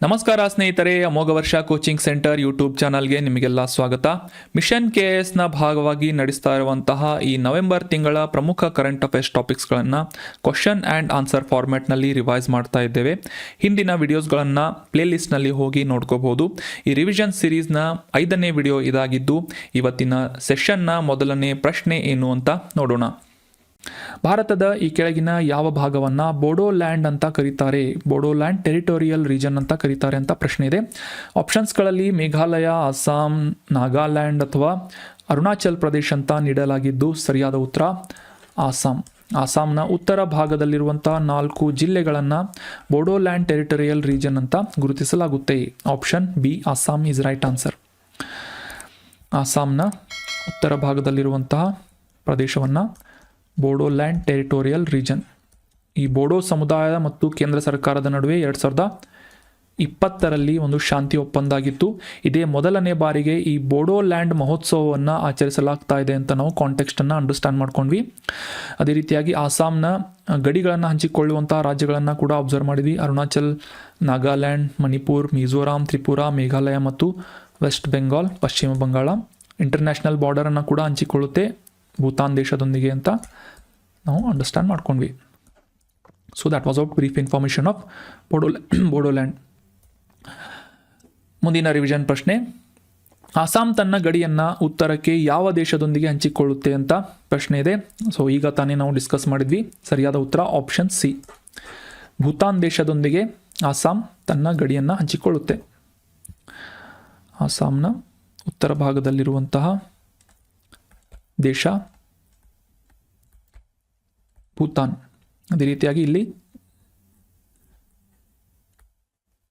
ನಮಸ್ಕಾರ ಸ್ನೇಹಿತರೆ, ಅಮೋಘ ವರ್ಷ ಕೋಚಿಂಗ್ ಸೆಂಟರ್ ಯೂಟ್ಯೂಬ್ ಚಾನಲ್ಗೆ ನಿಮಗೆಲ್ಲ ಸ್ವಾಗತ. ಮಿಷನ್ KIS ನ ಭಾಗವಾಗಿ ನಡೆಸ್ತಾ ಇರುವಂತಹ ಈ ನವೆಂಬರ್ ತಿಂಗಳ ಪ್ರಮುಖ ಕರೆಂಟ್ ಅಫೇರ್ಸ್ ಟಾಪಿಕ್ಸ್ಗಳನ್ನು ಕ್ವಶನ್ ಆ್ಯಂಡ್ ಆನ್ಸರ್ ಫಾರ್ಮ್ಯಾಟ್ನಲ್ಲಿ ರಿವೈಸ್ ಮಾಡ್ತಾ ಇದ್ದೇವೆ. ಹಿಂದಿನ ವಿಡಿಯೋಸ್ಗಳನ್ನು ಪ್ಲೇಲಿಸ್ಟ್ನಲ್ಲಿ ಹೋಗಿ ನೋಡ್ಕೋಬಹುದು. ಈ ರಿವಿಷನ್ ಸಿರೀಸ್ನ 5ನೇ ವಿಡಿಯೋ ಇದಾಗಿದ್ದು, ಇವತ್ತಿನ ಸೆಷನ್ನ ಮೊದಲನೇ ಪ್ರಶ್ನೆ ಏನು ಅಂತ ನೋಡೋಣ. ಭಾರತದ ಈ ಕೆಳಗಿನ ಯಾವ ಭಾಗವನ್ನು ಬೋಡೋಲ್ಯಾಂಡ್ ಅಂತ ಕರೀತಾರೆ, ಬೋಡೋಲ್ಯಾಂಡ್ ಟೆರಿಟೋರಿಯಲ್ ರೀಜನ್ ಅಂತ ಕರೀತಾರೆ ಅಂತ ಪ್ರಶ್ನೆ ಇದೆ. ಆಪ್ಷನ್ಸ್ಗಳಲ್ಲಿ ಮೇಘಾಲಯ, ಅಸ್ಸಾಂ, ನಾಗಾಲ್ಯಾಂಡ್ ಅಥವಾ ಅರುಣಾಚಲ್ ಪ್ರದೇಶ್ ಅಂತ ನೀಡಲಾಗಿದ್ದು ಸರಿಯಾದ ಉತ್ತರ ಅಸ್ಸಾಂ. ಅಸ್ಸಾಂನ ಉತ್ತರ ಭಾಗದಲ್ಲಿರುವಂಥ 4 ಜಿಲ್ಲೆಗಳನ್ನು ಬೋಡೋಲ್ಯಾಂಡ್ ಟೆರಿಟೋರಿಯಲ್ ರೀಜನ್ ಅಂತ ಗುರುತಿಸಲಾಗುತ್ತೆ. Option B Assam is right answer. ಅಸ್ಸಾಂನ ಉತ್ತರ ಭಾಗದಲ್ಲಿರುವಂತಹ ಪ್ರದೇಶವನ್ನು ಬೋಡೋಲ್ಯಾಂಡ್ ಟೆರಿಟೋರಿಯಲ್ ರೀಜನ್. ಈ ಬೋಡೋ ಸಮುದಾಯ ಮತ್ತು ಕೇಂದ್ರ ಸರ್ಕಾರದ ನಡುವೆ 2020ರಲ್ಲಿ ಒಂದು ಶಾಂತಿ ಒಪ್ಪಂದ ಆಗಿತ್ತು. ಇದೇ ಮೊದಲನೇ ಬಾರಿಗೆ ಈ ಬೋಡೋಲ್ಯಾಂಡ್ ಮಹೋತ್ಸವವನ್ನು ಆಚರಿಸಲಾಗ್ತಾ ಇದೆ ಅಂತ ನಾವು ಕಾಂಟೆಕ್ಸ್ಟನ್ನು ಅಂಡರ್ಸ್ಟ್ಯಾಂಡ್ ಮಾಡ್ಕೊಂಡ್ವಿ. ಅದೇ ರೀತಿಯಾಗಿ ಅಸ್ಸಾಂನ ಗಡಿಗಳನ್ನು ಹಂಚಿಕೊಳ್ಳುವಂಥ ರಾಜ್ಯಗಳನ್ನು ಕೂಡ ಅಬ್ಸರ್ವ್ ಮಾಡಿದ್ವಿ. ಅರುಣಾಚಲ್, ನಾಗಾಲ್ಯಾಂಡ್, ಮಣಿಪುರ್, ಮಿಜೋರಾಂ, ತ್ರಿಪುರಾ, ಮೇಘಾಲಯ ಮತ್ತು ವೆಸ್ಟ್ ಬೆಂಗಾಲ್, ಪಶ್ಚಿಮ ಬಂಗಾಳ. ಇಂಟರ್ನ್ಯಾಷನಲ್ ಬಾರ್ಡರನ್ನು ಕೂಡ ಹಂಚಿಕೊಳ್ಳುತ್ತೆ ಭೂತಾನ್ ದೇಶದೊಂದಿಗೆ ಅಂತ ನಾವು ಅಂಡರ್ಸ್ಟ್ಯಾಂಡ್ ಮಾಡ್ಕೊಂಡ್ವಿ. So that was out brief information of Bodoland. ಮುಂದಿನ ರಿವಿಷನ್ ಪ್ರಶ್ನೆ, ಅಸ್ಸಾಂ ತನ್ನ ಗಡಿಯನ್ನು ಉತ್ತರಕ್ಕೆ ಯಾವ ದೇಶದೊಂದಿಗೆ ಹಂಚಿಕೊಳ್ಳುತ್ತೆ ಅಂತ ಪ್ರಶ್ನೆ ಇದೆ. ಸೊ ಈಗ ತಾನೇ ನಾವು ಡಿಸ್ಕಸ್ ಮಾಡಿದ್ವಿ. ಸರಿಯಾದ ಉತ್ತರ ಆಪ್ಷನ್ ಸಿ, ಭೂತಾನ್ ದೇಶದೊಂದಿಗೆ ಅಸ್ಸಾಂ ತನ್ನ ಗಡಿಯನ್ನು ಹಂಚಿಕೊಳ್ಳುತ್ತೆ. ಅಸ್ಸಾಂನ ಉತ್ತರ ಭಾಗದಲ್ಲಿರುವಂತಹ ದೇಶ ಭೂತಾನ್. ಅದೇ ರೀತಿಯಾಗಿ ಇಲ್ಲಿ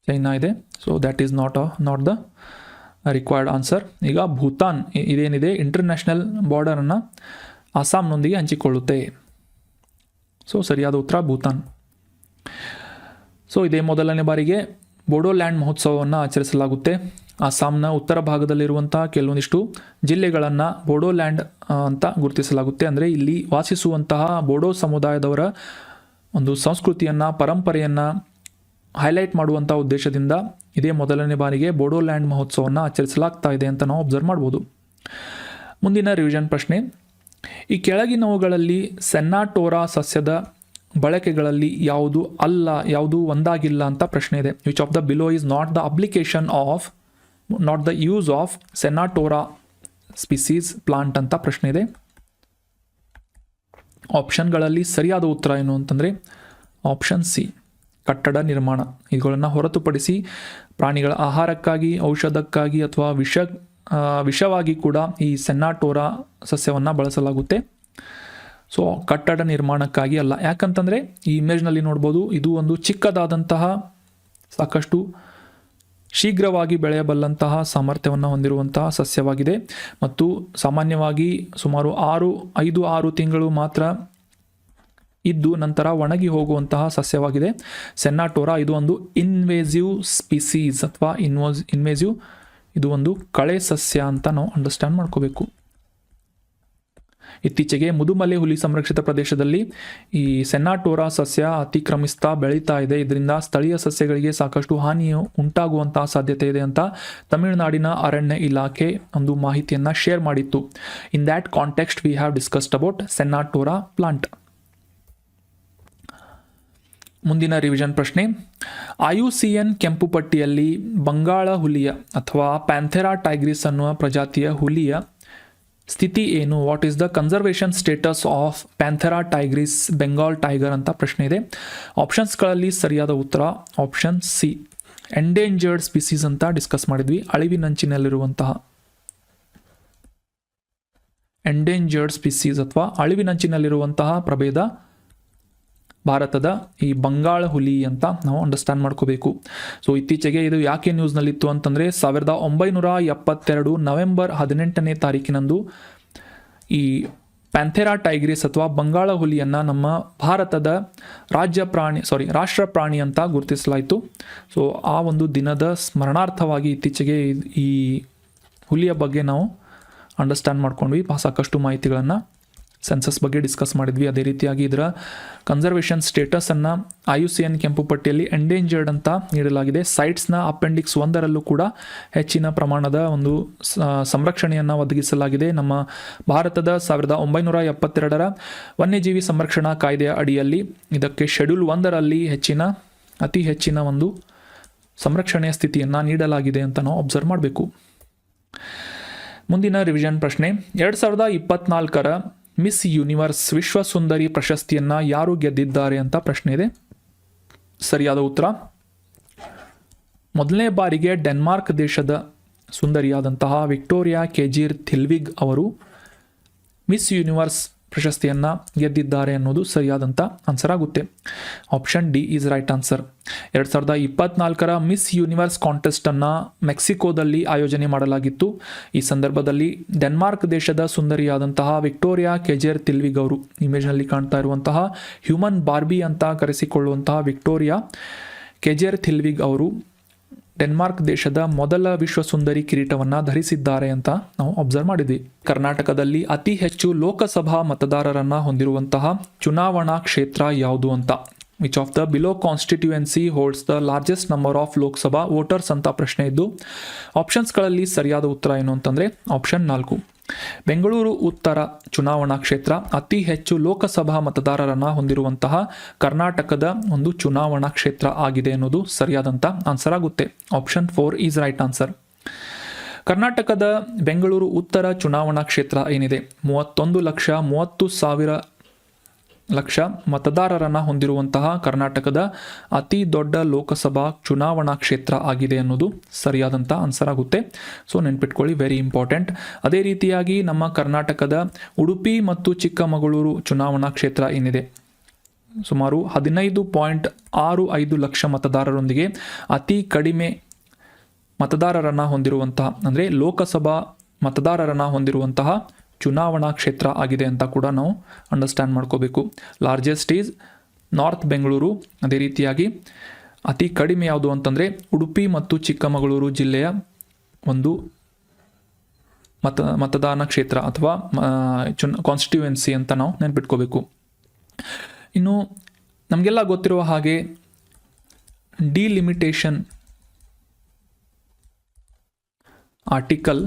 ಚೈನಾ ಇದೆ. So that is not the required answer. ಈಗ ಭೂತಾನ್ ಇದೇನಿದೆ ಇಂಟರ್ನ್ಯಾಷನಲ್ ಬಾರ್ಡರನ್ನು ಅಸ್ಸಾಂನೊಂದಿಗೆ ಹಂಚಿಕೊಳ್ಳುತ್ತೆ. ಸೊ ಸರಿಯಾದ ಉತ್ತರ ಭೂತಾನ್. ಸೊ ಇದೇ ಮೊದಲನೇ ಬಾರಿಗೆ ಬೋಡೋಲ್ಯಾಂಡ್ ಮಹೋತ್ಸವವನ್ನು ಆಚರಿಸಲಾಗುತ್ತೆ. ಅಸ್ಸಾಂನ ಉತ್ತರ ಭಾಗದಲ್ಲಿರುವಂಥ ಕೆಲವೊಂದಿಷ್ಟು ಜಿಲ್ಲೆಗಳನ್ನು ಬೋಡೋಲ್ಯಾಂಡ್ ಅಂತ ಗುರುತಿಸಲಾಗುತ್ತೆ. ಅಂದರೆ ಇಲ್ಲಿ ವಾಸಿಸುವಂತಹ ಬೋಡೋ ಸಮುದಾಯದವರ ಒಂದು ಸಂಸ್ಕೃತಿಯನ್ನು, ಪರಂಪರೆಯನ್ನು ಹೈಲೈಟ್ ಮಾಡುವಂಥ ಉದ್ದೇಶದಿಂದ ಇದೇ ಮೊದಲನೇ ಬಾರಿಗೆ ಬೋಡೋಲ್ಯಾಂಡ್ ಮಹೋತ್ಸವವನ್ನು ಆಚರಿಸಲಾಗ್ತಾ ಇದೆ ಅಂತ ನಾವು ಅಬ್ಸರ್ವ್ ಮಾಡ್ಬೋದು. ಮುಂದಿನ ರಿವಿಷನ್ ಪ್ರಶ್ನೆ, ಈ ಕೆಳಗಿನವುಗಳಲ್ಲಿ ಸೆನ್ನಾಟೋರಾ ಸಸ್ಯದ ಬಳಕೆಗಳಲ್ಲಿ ಯಾವುದು ಒಂದಾಗಿಲ್ಲ ಅಂತ ಪ್ರಶ್ನೆ ಇದೆ. Which of the below is not the use of Senna tora species plant ಅಂತ ಪ್ರಶ್ನೆ ಇದೆ. ಆಪ್ಷನ್ಗಳಲ್ಲಿ ಸರಿಯಾದ ಉತ್ತರ ಏನು ಅಂತಂದರೆ ಆಪ್ಷನ್ ಸಿ, ಕಟ್ಟಡ ನಿರ್ಮಾಣ. ಇವುಗಳನ್ನು ಹೊರತುಪಡಿಸಿ ಪ್ರಾಣಿಗಳ ಆಹಾರಕ್ಕಾಗಿ, ಔಷಧಕ್ಕಾಗಿ ಅಥವಾ ವಿಷವಾಗಿ ಕೂಡ ಈ ಸೆನಾಟೋರಾ ಸಸ್ಯವನ್ನು ಬಳಸಲಾಗುತ್ತೆ. ಸೊ ಕಟ್ಟಡ ನಿರ್ಮಾಣಕ್ಕಾಗಿ ಅಲ್ಲ. ಯಾಕಂತಂದರೆ ಈ ಇಮೇಜ್ನಲ್ಲಿ ನೋಡ್ಬೋದು, ಇದು ಒಂದು ಚಿಕ್ಕದಾದಂತಹ, ಸಾಕಷ್ಟು ಶೀಘ್ರವಾಗಿ ಬೆಳೆಯಬಲ್ಲಂತಹ ಸಾಮರ್ಥ್ಯವನ್ನು ಹೊಂದಿರುವಂತಹ ಸಸ್ಯವಾಗಿದೆ ಮತ್ತು ಸಾಮಾನ್ಯವಾಗಿ ಸುಮಾರು 5-6 ತಿಂಗಳು ಮಾತ್ರ ಇದ್ದು ನಂತರ ಒಣಗಿ ಹೋಗುವಂತಹ ಸಸ್ಯವಾಗಿದೆ ಸೆನ್ನಾಟೋರಾ. ಇದು ಒಂದು ಇನ್ವೇಸಿವ್ ಸ್ಪೀಸೀಸ್ ಅಥವಾ ಇನ್ವೇಸಿವ್, ಇದು ಒಂದು ಕಳೆ ಸಸ್ಯ ಅಂತ ನಾವು ಅಂಡರ್ಸ್ಟ್ಯಾಂಡ್ ಮಾಡ್ಕೋಬೇಕು. ಇತ್ತೀಚೆಗೆ ಮುದುಮಲೆ ಹುಲಿ ಸಂರಕ್ಷಿತ ಪ್ರದೇಶದಲ್ಲಿ ಈ ಸೆನ್ನಾಟೋರಾ ಸಸ್ಯ ಅತಿಕ್ರಮಿಸ್ತಾ ಬೆಳೀತಾ ಇದೆ. ಇದರಿಂದ ಸ್ಥಳೀಯ ಸಸ್ಯಗಳಿಗೆ ಸಾಕಷ್ಟು ಹಾನಿಯು ಉಂಟಾಗುವಂತಹ ಸಾಧ್ಯತೆ ಇದೆ ಅಂತ ತಮಿಳುನಾಡಿನ ಅರಣ್ಯ ಇಲಾಖೆ ಒಂದು ಮಾಹಿತಿಯನ್ನು ಶೇರ್ ಮಾಡಿತ್ತು. In that context we have discussed about Senna tora plant. ಮುಂದಿನ ರಿವಿಷನ್ ಪ್ರಶ್ನೆ, IUCN ಕೆಂಪು ಪಟ್ಟಿಯಲ್ಲಿ ಬಂಗಾಳ ಹುಲಿಯ ಅಥವಾ ಪ್ಯಾಂಥೆರಾ ಟೈಗ್ರಿಸ್ ಅನ್ನುವ ಪ್ರಜಾತಿಯ ಹುಲಿಯ ಸ್ಥಿತಿ ಏನು? What is the conservation status of Panthera tigris Bengal tiger ಅಂತ ಪ್ರಶ್ನೆ ಇದೆ. ಆಪ್ಷನ್ಸ್ಗಳಲ್ಲಿ ಸರಿಯಾದ ಉತ್ತರ ಆಪ್ಷನ್ ಸಿ, ಎಂಡೇಂಜರ್ಡ್ ಸ್ಪೀಸೀಸ್ ಅಂತ ಡಿಸ್ಕಸ್ ಮಾಡಿದ್ವಿ. ಎಂಡೇಂಜರ್ಡ್ ಸ್ಪೀಸೀಸ್ ಅಥವಾ ಅಳಿವಿನಂಚಿನಲ್ಲಿರುವಂತಹ ಪ್ರಭೇದ ಭಾರತದ ಈ ಬಂಗಾಳ ಹುಲಿ ಅಂತ ನಾವು ಅಂಡರ್ಸ್ಟ್ಯಾಂಡ್ ಮಾಡ್ಕೋಬೇಕು. ಸೊ ಇತ್ತೀಚೆಗೆ ಇದು ಯಾಕೆ ನ್ಯೂಸ್ನಲ್ಲಿತ್ತು ಅಂತಂದರೆ 1972 ನವೆಂಬರ್ 18ನೇ ತಾರೀಕಿನಂದು ಈ ಪ್ಯಾಂಥೆರಾ ಟೈಗ್ರಿಸ್ ಅಥವಾ ಬಂಗಾಳ ಹುಲಿಯನ್ನು ನಮ್ಮ ಭಾರತದ ರಾಷ್ಟ್ರ ಪ್ರಾಣಿ ಅಂತ ಗುರುತಿಸಲಾಯಿತು. ಸೊ ಆ ಒಂದು ದಿನದ ಸ್ಮರಣಾರ್ಥವಾಗಿ ಇತ್ತೀಚೆಗೆ ಈ ಹುಲಿಯ ಬಗ್ಗೆ ನಾವು ಅಂಡರ್ಸ್ಟ್ಯಾಂಡ್ ಮಾಡ್ಕೊಂಡ್ವಿ, ಸಾಕಷ್ಟು ಮಾಹಿತಿಗಳನ್ನು ಸೆನ್ಸಸ್ ಬಗ್ಗೆ ಡಿಸ್ಕಸ್ ಮಾಡಿದ್ವಿ. ಅದೇ ರೀತಿಯಾಗಿ ಇದರ ಕನ್ಸರ್ವೇಷನ್ ಸ್ಟೇಟಸನ್ನು IUCN ಕೆಂಪು ಪಟ್ಟಿಯಲ್ಲಿ ಎಂಡೇಂಜರ್ಡ್ ಅಂತ ನೀಡಲಾಗಿದೆ. ಸೈಟ್ಸ್ನ ಅಪೆಂಡಿಕ್ಸ್ 1ರಲ್ಲೂ ಕೂಡ ಹೆಚ್ಚಿನ ಪ್ರಮಾಣದ ಒಂದು ಸಂರಕ್ಷಣೆಯನ್ನು ಒದಗಿಸಲಾಗಿದೆ. ನಮ್ಮ ಭಾರತದ 1972ರ ವನ್ಯಜೀವಿ ಸಂರಕ್ಷಣಾ ಕಾಯ್ದೆಯ ಅಡಿಯಲ್ಲಿ ಇದಕ್ಕೆ ಶೆಡ್ಯೂಲ್ 1ರಲ್ಲಿ ಅತಿ ಹೆಚ್ಚಿನ ಒಂದು ಸಂರಕ್ಷಣೆಯ ಸ್ಥಿತಿಯನ್ನು ನೀಡಲಾಗಿದೆ ಅಂತ ನಾವು ಅಬ್ಸರ್ವ್ ಮಾಡಬೇಕು. ಮುಂದಿನ ರಿವಿಷನ್ ಪ್ರಶ್ನೆ, 2024ರ ಮಿಸ್ ಯೂನಿವರ್ಸ್ ವಿಶ್ವ ಸುಂದರಿ ಪ್ರಶಸ್ತಿಯನ್ನು ಯಾರು ಗೆದ್ದಿದ್ದಾರೆ ಅಂತ ಪ್ರಶ್ನೆ ಇದೆ. ಸರಿಯಾದ ಉತ್ತರ, ಮೊದಲನೇ ಬಾರಿಗೆ ಡೆನ್ಮಾರ್ಕ್ ದೇಶದ ಸುಂದರಿಯಾದಂತಹ ವಿಕ್ಟೋರಿಯಾ ಕೆಜಿರ್ ಥಿಲ್ವಿಗ್ ಅವರು ಮಿಸ್ ಯೂನಿವರ್ಸ್ ಪ್ರಶಸ್ತಿಯನ್ನು ಗೆದ್ದಿದ್ದಾರೆ ಅನ್ನೋದು ಸರಿಯಾದಂಥ ಆನ್ಸರ್ ಆಗುತ್ತೆ. Option D is right answer. 2024ರ ಮಿಸ್ ಯೂನಿವರ್ಸ್ ಕಾಂಟೆಸ್ಟನ್ನು ಮೆಕ್ಸಿಕೋದಲ್ಲಿ ಆಯೋಜನೆ ಮಾಡಲಾಗಿತ್ತು. ಈ ಸಂದರ್ಭದಲ್ಲಿ ಡೆನ್ಮಾರ್ಕ್ ದೇಶದ ಸುಂದರಿಯಾದಂತಹ ವಿಕ್ಟೋರಿಯಾ ಕೆಜೆರ್ ತಿಲ್ವಿಗ್ ಅವರು, ಇಮೇಜ್ನಲ್ಲಿ ಕಾಣ್ತಾ ಇರುವಂತಹ ಹ್ಯೂಮನ್ ಬಾರ್ಬಿ ಅಂತ ಕರೆಸಿಕೊಳ್ಳುವಂತಹ ವಿಕ್ಟೋರಿಯಾ ಕೆಜೆರ್ ಥಿಲ್ವಿಗ್ ಅವರು ಡೆನ್ಮಾರ್ಕ್ ದೇಶದ ಮೊದಲ ವಿಶ್ವ ಸುಂದರಿ ಕಿರೀಟವನ್ನು ಧರಿಸಿದ್ದಾರೆ ಅಂತ ನಾವು ಅಬ್ಸರ್ವ್ ಮಾಡಿದ್ವಿ. ಕರ್ನಾಟಕದಲ್ಲಿ ಅತಿ ಹೆಚ್ಚು ಲೋಕಸಭಾ ಮತದಾರರನ್ನು ಹೊಂದಿರುವಂತಹ ಚುನಾವಣಾ ಕ್ಷೇತ್ರ ಯಾವುದು ಅಂತ, which of the below constituency holds the largest number of Lok Sabha voters ಅಂತ ಪ್ರಶ್ನೆ ಇದ್ದು, ಆಪ್ಷನ್ಸ್ಗಳಲ್ಲಿ ಸರಿಯಾದ ಉತ್ತರ ಏನು ಅಂತಂದರೆ ಆಪ್ಷನ್ 4, ಬೆಂಗಳೂರು ಉತ್ತರ ಚುನಾವಣಾ ಕ್ಷೇತ್ರ ಅತಿ ಹೆಚ್ಚು ಲೋಕಸಭಾ ಮತದಾರರನ್ನು ಹೊಂದಿರುವಂತಹ ಕರ್ನಾಟಕದ ಒಂದು ಚುನಾವಣಾ ಕ್ಷೇತ್ರ ಆಗಿದೆ ಅನ್ನೋದು ಸರಿಯಾದಂಥ ಆನ್ಸರ್ ಆಗುತ್ತೆ. Option 4 is right answer. ಕರ್ನಾಟಕದ ಬೆಂಗಳೂರು ಉತ್ತರ ಚುನಾವಣಾ ಕ್ಷೇತ್ರ ಏನಿದೆ 31,30,000 ಮತದಾರರನ್ನು ಹೊಂದಿರುವಂತಹ ಕರ್ನಾಟಕದ ಅತಿ ದೊಡ್ಡ ಲೋಕಸಭಾ ಚುನಾವಣಾ ಕ್ಷೇತ್ರ ಆಗಿದೆ ಅನ್ನೋದು ಸರಿಯಾದಂಥ ಆನ್ಸರ್ ಆಗುತ್ತೆ. ಸೊ ನೆನ್ಪಿಟ್ಕೊಳ್ಳಿ, ವೆರಿ ಇಂಪಾರ್ಟೆಂಟ್. ಅದೇ ರೀತಿಯಾಗಿ ನಮ್ಮ ಕರ್ನಾಟಕದ ಉಡುಪಿ ಮತ್ತು ಚಿಕ್ಕಮಗಳೂರು ಚುನಾವಣಾ ಕ್ಷೇತ್ರ ಏನಿದೆ ಸುಮಾರು 15.65 ಲಕ್ಷ ಮತದಾರರೊಂದಿಗೆ ಅತಿ ಕಡಿಮೆ ಮತದಾರರನ್ನು ಹೊಂದಿರುವಂತಹ, ಅಂದರೆ ಲೋಕಸಭಾ ಮತದಾರರನ್ನು ಹೊಂದಿರುವಂತಹ ಚುನಾವಣಾ ಕ್ಷೇತ್ರ ಆಗಿದೆ ಅಂತ ಕೂಡ ನಾವು ಅಂಡರ್ಸ್ಟ್ಯಾಂಡ್ ಮಾಡ್ಕೋಬೇಕು. Largest is north Bengaluru. ಅದೇ ರೀತಿಯಾಗಿ ಅತಿ ಕಡಿಮೆ ಯಾವುದು ಅಂತಂದರೆ ಉಡುಪಿ ಮತ್ತು ಚಿಕ್ಕಮಗಳೂರು ಜಿಲ್ಲೆಯ ಒಂದು ಮತದಾನ ಕ್ಷೇತ್ರ ಅಥವಾ ಕಾನ್ಸ್ಟಿಟ್ಯೂಯೆನ್ಸಿ ಅಂತ ನಾವು ನೆನ್ಪಿಟ್ಕೋಬೇಕು. ಇನ್ನು ನಮಗೆಲ್ಲ ಗೊತ್ತಿರುವ ಹಾಗೆ ಡಿಲಿಮಿಟೇಷನ್ ಆರ್ಟಿಕಲ್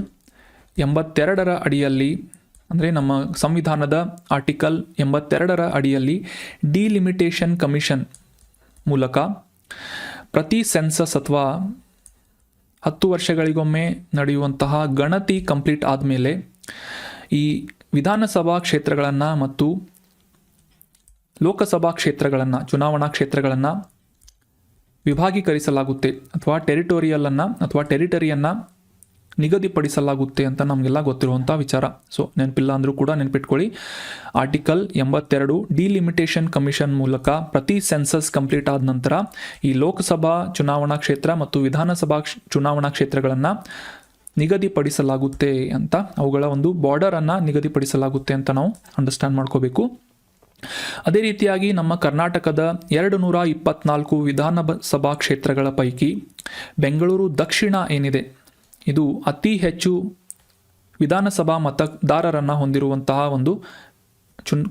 82ರ ಅಡಿಯಲ್ಲಿ, ಅಂದರೆ ನಮ್ಮ ಸಂವಿಧಾನದ ಆರ್ಟಿಕಲ್ 82ರ ಅಡಿಯಲ್ಲಿ ಡಿಲಿಮಿಟೇಷನ್ ಕಮಿಷನ್ ಮೂಲಕ ಪ್ರತಿ ಸೆನ್ಸಸ್ ಅಥವಾ 10 ವರ್ಷಗಳಿಗೊಮ್ಮೆ ನಡೆಯುವಂತಹ ಗಣತಿ ಕಂಪ್ಲೀಟ್ ಆದಮೇಲೆ ಈ ವಿಧಾನಸಭಾ ಕ್ಷೇತ್ರಗಳನ್ನು ಮತ್ತು ಲೋಕಸಭಾ ಕ್ಷೇತ್ರಗಳನ್ನು, ಚುನಾವಣಾ ಕ್ಷೇತ್ರಗಳನ್ನು ವಿಭಾಗೀಕರಿಸಲಾಗುತ್ತೆ ಅಥವಾ ಟೆರಿಟರಿಯನ್ನು ನಿಗದಿಪಡಿಸಲಾಗುತ್ತೆ ಅಂತ ನಮಗೆಲ್ಲ ಗೊತ್ತಿರುವಂಥ ವಿಚಾರ. ಸೊ ನೆನಪಿಲ್ಲ ಅಂದರೂ ಕೂಡ ನೆನಪಿಟ್ಕೊಳ್ಳಿ, ಆರ್ಟಿಕಲ್ 82 ಡಿಲಿಮಿಟೇಷನ್ ಕಮಿಷನ್ ಮೂಲಕ ಪ್ರತಿ ಸೆನ್ಸಸ್ ಕಂಪ್ಲೀಟ್ ಆದ ನಂತರ ಈ ಲೋಕಸಭಾ ಚುನಾವಣಾ ಕ್ಷೇತ್ರ ಮತ್ತು ವಿಧಾನಸಭಾ ಚುನಾವಣಾ ಕ್ಷೇತ್ರಗಳನ್ನು ನಿಗದಿಪಡಿಸಲಾಗುತ್ತೆ ಅಂತ, ಅವುಗಳ ಒಂದು ಬಾರ್ಡರನ್ನು ನಿಗದಿಪಡಿಸಲಾಗುತ್ತೆ ಅಂತ ನಾವು ಅಂಡರ್ಸ್ಟ್ಯಾಂಡ್ ಮಾಡ್ಕೋಬೇಕು. ಅದೇ ರೀತಿಯಾಗಿ ನಮ್ಮ ಕರ್ನಾಟಕದ 224 ವಿಧಾನಸಭಾ ಕ್ಷೇತ್ರಗಳ ಪೈಕಿ ಬೆಂಗಳೂರು ದಕ್ಷಿಣ ಏನಿದೆ, ಇದು ಅತಿ ಹೆಚ್ಚು ವಿಧಾನಸಭಾ ಮತದಾರರನ್ನು ಹೊಂದಿರುವಂತಹ ಒಂದು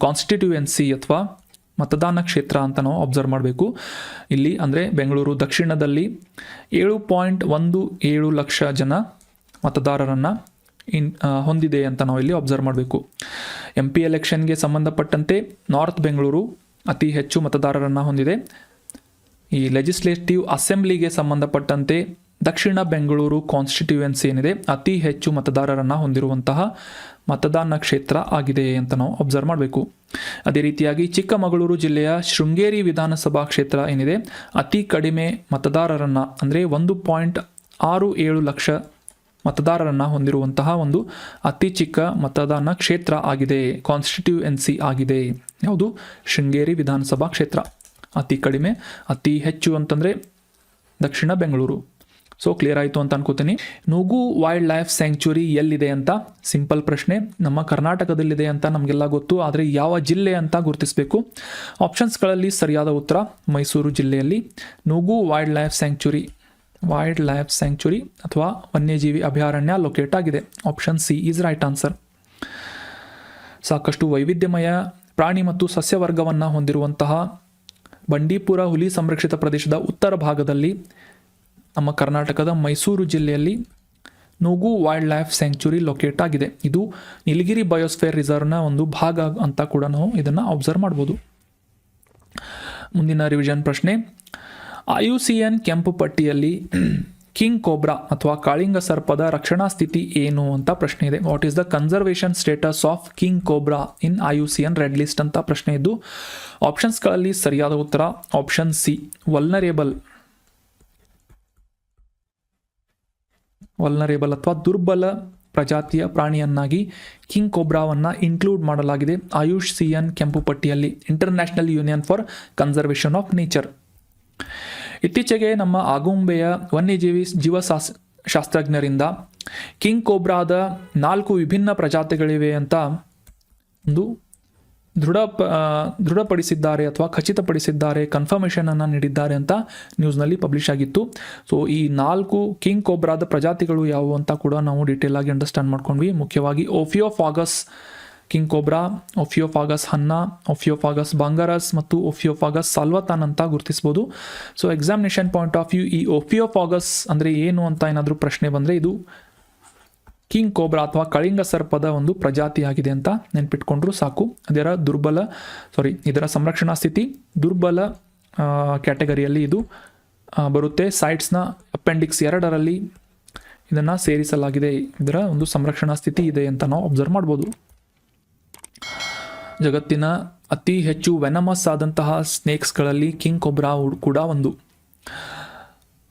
ಕಾನ್ಸ್ಟಿಟ್ಯೂಯೆನ್ಸಿ ಅಥವಾ ಮತದಾನ ಕ್ಷೇತ್ರ ಅಂತ ನಾವು ಅಬ್ಸರ್ವ್ ಮಾಡಬೇಕು. ಇಲ್ಲಿ ಅಂದರೆ ಬೆಂಗಳೂರು ದಕ್ಷಿಣದಲ್ಲಿ 7.17 ಲಕ್ಷ ಜನ ಮತದಾರರನ್ನು ಹೊಂದಿದೆ ಅಂತ ನಾವು ಇಲ್ಲಿ ಅಬ್ಸರ್ವ್ ಮಾಡಬೇಕು. MP ಎಲೆಕ್ಷನ್ಗೆ ಸಂಬಂಧಪಟ್ಟಂತೆ ನಾರ್ತ್ ಬೆಂಗಳೂರು ಅತಿ ಹೆಚ್ಚು ಮತದಾರರನ್ನು ಹೊಂದಿದೆ. ಈ ಲೆಜಿಸ್ಲೇಟಿವ್ ಅಸೆಂಬ್ಲಿಗೆ ಸಂಬಂಧಪಟ್ಟಂತೆ ದಕ್ಷಿಣ ಬೆಂಗಳೂರು ಕಾನ್ಸ್ಟಿಟ್ಯೂಯೆನ್ಸಿ ಏನಿದೆ ಅತಿ ಹೆಚ್ಚು ಮತದಾರರನ್ನು ಹೊಂದಿರುವಂತಹ ಮತದಾನ ಕ್ಷೇತ್ರ ಆಗಿದೆ ಅಂತ ನಾವು ಅಬ್ಸರ್ವ್ ಮಾಡಬೇಕು. ಅದೇ ರೀತಿಯಾಗಿ ಚಿಕ್ಕಮಗಳೂರು ಜಿಲ್ಲೆಯ ಶೃಂಗೇರಿ ವಿಧಾನಸಭಾ ಕ್ಷೇತ್ರ ಏನಿದೆ ಅತಿ ಕಡಿಮೆ ಮತದಾರರನ್ನು, ಅಂದರೆ 1.67 ಲಕ್ಷ ಮತದಾರರನ್ನು ಹೊಂದಿರುವಂತಹ ಒಂದು ಅತಿ ಚಿಕ್ಕ ಮತದಾನ ಕ್ಷೇತ್ರ ಆಗಿದೆ, ಕಾನ್ಸ್ಟಿಟ್ಯೂಯೆನ್ಸಿ ಆಗಿದೆ. ಯಾವುದು? ಶೃಂಗೇರಿ ವಿಧಾನಸಭಾ ಕ್ಷೇತ್ರ. ಅತಿ ಕಡಿಮೆ, ಅತಿ ಹೆಚ್ಚು ಅಂತಂದರೆ ದಕ್ಷಿಣ ಬೆಂಗಳೂರು. ಸೊ ಕ್ಲಿಯರ್ ಆಯಿತು ಅಂತ ಅನ್ಕೋತೀನಿ. ನೂಗು ವೈಲ್ಡ್ ಲೈಫ್ ಸ್ಯಾಂಕ್ಚುರಿ ಎಲ್ಲಿದೆ ಅಂತ ಸಿಂಪಲ್ ಪ್ರಶ್ನೆ. ನಮ್ಮ ಕರ್ನಾಟಕದಲ್ಲಿದೆ ಅಂತ ನಮಗೆಲ್ಲ ಗೊತ್ತು, ಆದರೆ ಯಾವ ಜಿಲ್ಲೆ ಅಂತ ಗುರುತಿಸಬೇಕು. ಆಪ್ಷನ್ಸ್ಗಳಲ್ಲಿ ಸರಿಯಾದ ಉತ್ತರ ಮೈಸೂರು ಜಿಲ್ಲೆಯಲ್ಲಿ ನೂಗು ವೈಲ್ಡ್ ಲೈಫ್ ಸ್ಯಾಂಕ್ಚುರಿ ಅಥವಾ ವನ್ಯಜೀವಿ ಅಭಯಾರಣ್ಯ ಲೊಕೇಟ್ ಆಗಿದೆ. Option C is right answer. ಸಾಕಷ್ಟು ವೈವಿಧ್ಯಮಯ ಪ್ರಾಣಿ ಮತ್ತು ಸಸ್ಯವರ್ಗವನ್ನು ಹೊಂದಿರುವಂತಹ ಬಂಡೀಪುರ ಹುಲಿ ಸಂರಕ್ಷಿತ ಪ್ರದೇಶದ ಉತ್ತರ ಭಾಗದಲ್ಲಿ ನಮ್ಮ ಕರ್ನಾಟಕದ ಮೈಸೂರು ಜಿಲ್ಲೆಯಲ್ಲಿ ನೂಗು ವೈಲ್ಡ್ ಲೈಫ್ ಸ್ಯಾಂಕ್ಚುರಿ ಲೊಕೇಟ್ ಆಗಿದೆ. ಇದು ನೀಲಗಿರಿ ಬಯೋಸ್ಫಿಯರ್ ರಿಸರ್ವ್ನ ಒಂದು ಭಾಗ ಅಂತ ಕೂಡ ನಾವು ಇದನ್ನು ಅಬ್ಸರ್ವ್ ಮಾಡ್ಬೋದು. ಮುಂದಿನ ರಿವಿಷನ್ ಪ್ರಶ್ನೆ, IUCN ಕೆಂಪು ಪಟ್ಟಿಯಲ್ಲಿ ಕಿಂಗ್ ಕೋಬ್ರಾ ಅಥವಾ ಕಾಳಿಂಗ ಸರ್ಪದ ರಕ್ಷಣಾ ಸ್ಥಿತಿ ಏನು ಅಂತ ಪ್ರಶ್ನೆ ಇದೆ. What is the conservation status of king cobra in IUCN red list ಅಂತ ಪ್ರಶ್ನೆ ಇದ್ದು, ಆಪ್ಷನ್ಸ್ಗಳಲ್ಲಿ ಸರಿಯಾದ ಉತ್ತರ ಆಪ್ಷನ್ ಸಿ, ವಲ್ನರೇಬಲ್ ಅಥವಾ ದುರ್ಬಲ ಪ್ರಜಾತಿಯ ಪ್ರಾಣಿಯನ್ನಾಗಿ ಕಿಂಗ್ ಕೋಬ್ರಾವನ್ನು ಇನ್ಕ್ಲೂಡ್ ಮಾಡಲಾಗಿದೆ IUCN ಕೆಂಪು ಪಟ್ಟಿಯಲ್ಲಿ, international union for conservation of nature. ಇತ್ತೀಚೆಗೆ ನಮ್ಮ ಆಗುಂಬೆಯ ವನ್ಯಜೀವಿ ಶಾಸ್ತ್ರಜ್ಞರಿಂದ ಕಿಂಗ್ ಕೋಬ್ರಾದ 4 ವಿಭಿನ್ನ ಪ್ರಜಾತಿಗಳಿವೆ ಅಂತ ಒಂದು ದೃಢಪಡಿಸಿದ್ದಾರೆ ಅಥವಾ ಖಚಿತಪಡಿಸಿದ್ದಾರೆ, ಕನ್ಫರ್ಮೇಷನ್ ಅನ್ನು ನೀಡಿದ್ದಾರೆ ಅಂತ ನ್ಯೂಸ್ನಲ್ಲಿ ಪಬ್ಲಿಷ್ ಆಗಿತ್ತು. ಸೊ ಈ 4 ಕಿಂಗ್ ಕೋಬ್ರಾದ ಪ್ರಜಾತಿಗಳು ಯಾವುವು ಅಂತ ಕೂಡ ನಾವು ಡೀಟೇಲ್ ಆಗಿ ಅಂಡರ್ಸ್ಟ್ಯಾಂಡ್ ಮಾಡ್ಕೊಂಡ್ವಿ. ಮುಖ್ಯವಾಗಿ ಓಫಿಯೋಫಾಗಸ್ ಕಿಂಗ್ ಕೋಬ್ರಾ, ಓಫಿಯೋಫಾಗಸ್ ಹನ್ನಾ, ಓಫಿಯೋಫಾಗಸ್ ಬಾಂಗರಸ್ ಮತ್ತು ಓಫಿಯೋಫಾಗಸ್ ಸಾಲ್ವತಾನ್ ಅಂತ ಗುರುತಿಸ್ಬೋದು. So examination point of view ಈ ಓಫಿಯೋಫಾಗಸ್ ಅಂದರೆ ಏನು ಅಂತ ಏನಾದರೂ ಪ್ರಶ್ನೆ ಬಂದರೆ ಇದು ಕಿಂಗ್ ಕೋಬ್ರಾ ಅಥವಾ ಕಳಿಂಗ ಸರ್ಪದ ಒಂದು ಪ್ರಜಾತಿಯಾಗಿದೆ ಅಂತ ನೆನ್ಪಿಟ್ಕೊಂಡ್ರು ಸಾಕು. ಇದರ ಸಂರಕ್ಷಣಾ ಸ್ಥಿತಿ ದುರ್ಬಲ ಕ್ಯಾಟಗರಿಯಲ್ಲಿ ಇದು ಬರುತ್ತೆ. ಸೈಟ್ಸ್ನ ಅಪೆಂಡಿಕ್ಸ್ 2ರಲ್ಲಿ ಇದನ್ನು ಸೇರಿಸಲಾಗಿದೆ. ಇದರ ಒಂದು ಸಂರಕ್ಷಣಾ ಸ್ಥಿತಿ ಇದೆ ಅಂತ ನಾವು ಅಬ್ಸರ್ವ್ ಮಾಡ್ಬೋದು. ಜಗತ್ತಿನ ಅತಿ ಹೆಚ್ಚು ವೆನಮಸ್ ಆದಂತಹ ಸ್ನೇಕ್ಸ್ಗಳಲ್ಲಿ ಕಿಂಗ್ ಕೋಬ್ರಾ ಕೂಡ ಒಂದು.